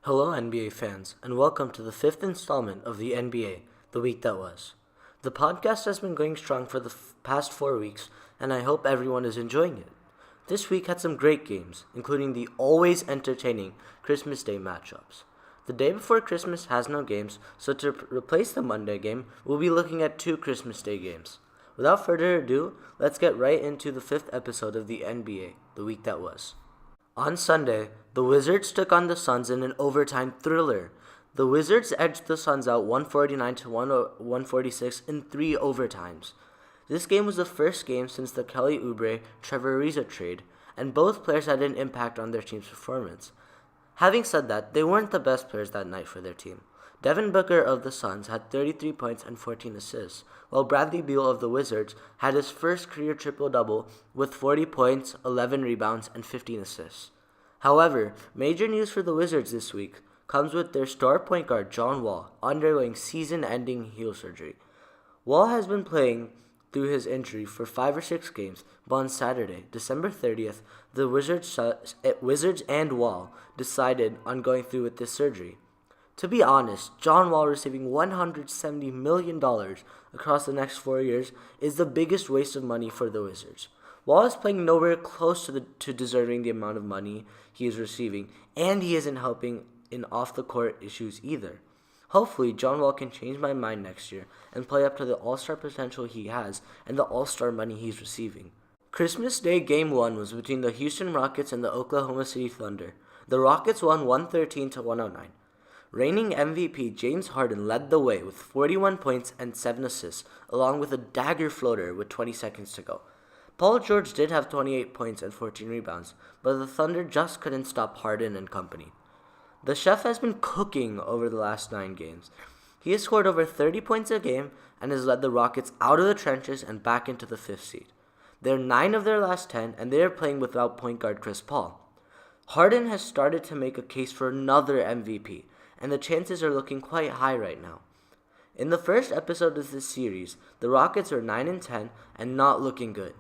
Hello, NBA fans, and welcome to the fifth installment of the NBA, The Week That Was. The podcast has been going strong for the past 4 weeks, and I hope everyone is enjoying it. This week had some great games, including the always entertaining Christmas Day matchups. The day before Christmas has no games, so to replace the Monday game, we'll be looking at 2 Christmas Day games. Without further ado, let's get right into the 5th episode of the NBA, The Week That Was. On Sunday, the Wizards took on the Suns in an overtime thriller. The Wizards edged the Suns out 149 to 146 in 3 overtimes. This game was the first game since the Kelly Oubre-Trevor Ariza trade, and both players had an impact on their team's performance. Having said that, they weren't the best players that night for their team. Devin Booker of the Suns had 33 points and 14 assists, while Bradley Beal of the Wizards had his first career triple-double with 40 points, 11 rebounds, and 15 assists. However, major news for the Wizards this week comes with their star point guard John Wall undergoing season-ending heel surgery. Wall has been playing through his injury for 5 or 6 games, but on Saturday, December 30th, the Wizards and Wall decided on going through with this surgery. To be honest, John Wall receiving $170 million across the next 4 years is the biggest waste of money for the Wizards. Wall is playing nowhere close to deserving the amount of money he is receiving, and he isn't helping in off-the-court issues either. Hopefully, John Wall can change my mind next year and play up to the all-star potential he has and the all-star money he's receiving. Christmas Day Game 1 was between the Houston Rockets and the Oklahoma City Thunder. The Rockets won 113 to 109. Reigning MVP James Harden led the way with 41 points and 7 assists, along with a dagger floater with 20 seconds to go. Paul George did have 28 points and 14 rebounds, but the Thunder just couldn't stop Harden and company. The chef has been cooking over the last 9 games. He has scored over 30 points a game and has led the Rockets out of the trenches and back into the 5th seed. They're 9 of their last 10, and they are playing without point guard Chris Paul. Harden has started to make a case for another MVP, and the chances are looking quite high right now. In the first episode of this series, the Rockets are 9-10 and not looking good.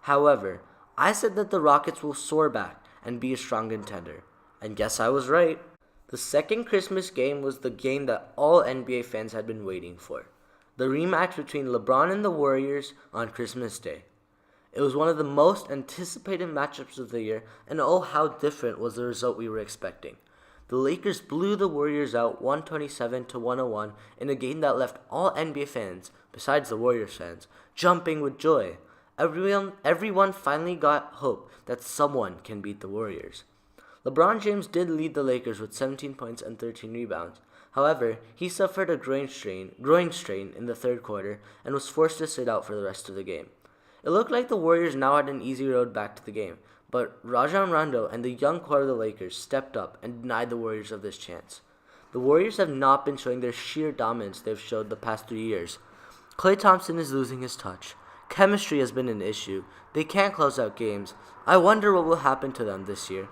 However, I said that the Rockets will soar back and be a strong contender, and guess I was right. The second Christmas game was the game that all NBA fans had been waiting for, the rematch between LeBron and the Warriors on Christmas Day. It was one of the most anticipated matchups of the year, and oh how different was the result we were expecting. The Lakers blew the Warriors out 127 to 101 in a game that left all NBA fans, besides the Warriors fans, jumping with joy. Everyone finally got hope that someone can beat the Warriors. LeBron James did lead the Lakers with 17 points and 13 rebounds. However, he suffered a groin strain in the third quarter and was forced to sit out for the rest of the game. It looked like the Warriors now had an easy road back to the game, but Rajon Rondo and the young core of the Lakers stepped up and denied the Warriors of this chance. The Warriors have not been showing their sheer dominance they've showed the past 3 years. Klay Thompson is losing his touch. Chemistry has been an issue. They can't close out games. I wonder what will happen to them this year.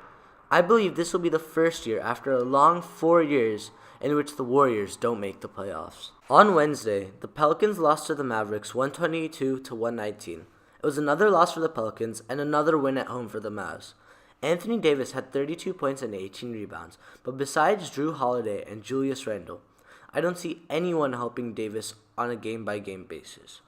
I believe this will be the first year after a long 4 years in which the Warriors don't make the playoffs. On Wednesday, the Pelicans lost to the Mavericks 122 to 119. It was another loss for the Pelicans and another win at home for the Mavs. Anthony Davis had 32 points and 18 rebounds, but besides Drew Holiday and Julius Randle, I don't see anyone helping Davis on a game-by-game basis.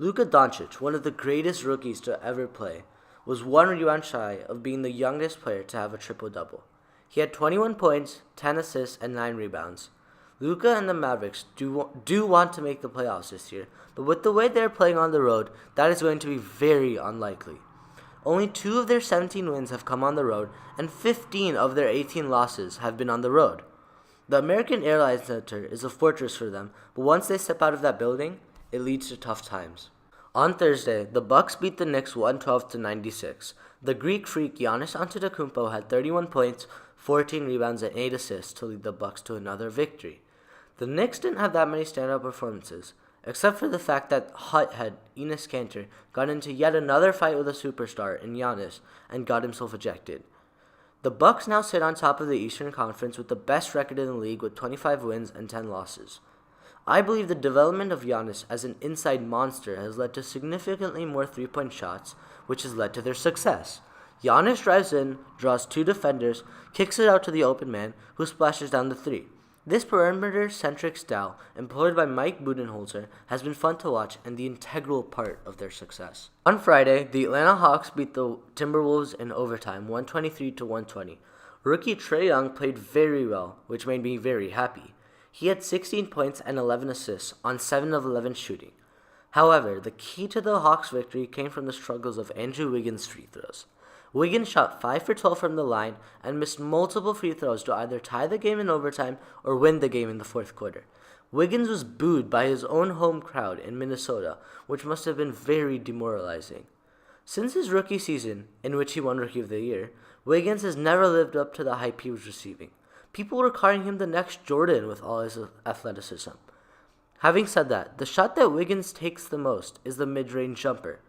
Luka Doncic, one of the greatest rookies to ever play, was 1 rebound shy of being the youngest player to have a triple-double. He had 21 points, 10 assists, and 9 rebounds. Luka and the Mavericks do want to make the playoffs this year, but with the way they're playing on the road, that is going to be very unlikely. Only 2 of their 17 wins have come on the road, and 15 of their 18 losses have been on the road. The American Airlines Center is a fortress for them, but once they step out of that building, it leads to tough times. On Thursday, the Bucks beat the Knicks 112 to 96. The Greek freak Giannis Antetokounmpo had 31 points, 14 rebounds, and 8 assists to lead the Bucks to another victory. The Knicks didn't have that many standout performances, except for the fact that hothead Enes Kanter got into yet another fight with a superstar in Giannis and got himself ejected. The Bucks now sit on top of the Eastern Conference with the best record in the league with 25 wins and 10 losses. I believe the development of Giannis as an inside monster has led to significantly more three-point shots, which has led to their success. Giannis drives in, draws two defenders, kicks it out to the open man, who splashes down the three. This perimeter-centric style, employed by Mike Budenholzer, has been fun to watch and the integral part of their success. On Friday, the Atlanta Hawks beat the Timberwolves in overtime, 123-120. Rookie Trae Young played very well, which made me very happy. He had 16 points and 11 assists on 7 of 11 shooting. However, the key to the Hawks' victory came from the struggles of Andrew Wiggins' free throws. Wiggins shot 5 for 12 from the line and missed multiple free throws to either tie the game in overtime or win the game in the fourth quarter. Wiggins was booed by his own home crowd in Minnesota, which must have been very demoralizing. Since his rookie season, in which he won Rookie of the Year, Wiggins has never lived up to the hype he was receiving. People were calling him the next Jordan with all his athleticism. Having said that, the shot that Wiggins takes the most is the mid-range jumper.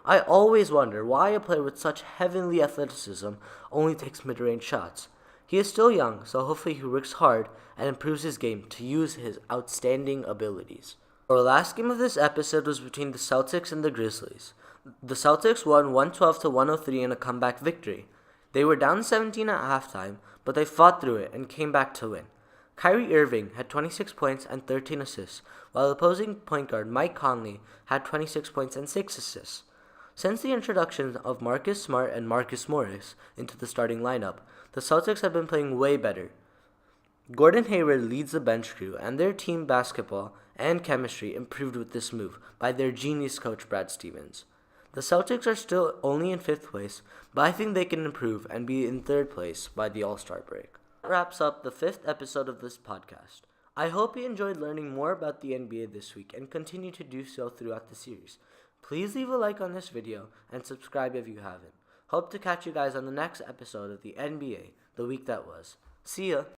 I always wonder why a player with such heavenly athleticism only takes mid-range shots. He is still young, so hopefully he works hard and improves his game to use his outstanding abilities. Our last game of this episode was between the Celtics and the Grizzlies. The Celtics won 112-103 in a comeback victory. They were down 17 at halftime, but they fought through it and came back to win. Kyrie Irving had 26 points and 13 assists, while opposing point guard Mike Conley had 26 points and 6 assists. Since the introduction of Marcus Smart and Marcus Morris into the starting lineup, the Celtics have been playing way better. Gordon Hayward leads the bench crew, and their team basketball and chemistry improved with this move by their genius coach Brad Stevens. The Celtics are still only in 5th place, but I think they can improve and be in 3rd place by the All-Star break. That wraps up the 5th episode of this podcast. I hope you enjoyed learning more about the NBA this week and continue to do so throughout the series. Please leave a like on this video and subscribe if you haven't. Hope to catch you guys on the next episode of the NBA, the week that was. See ya!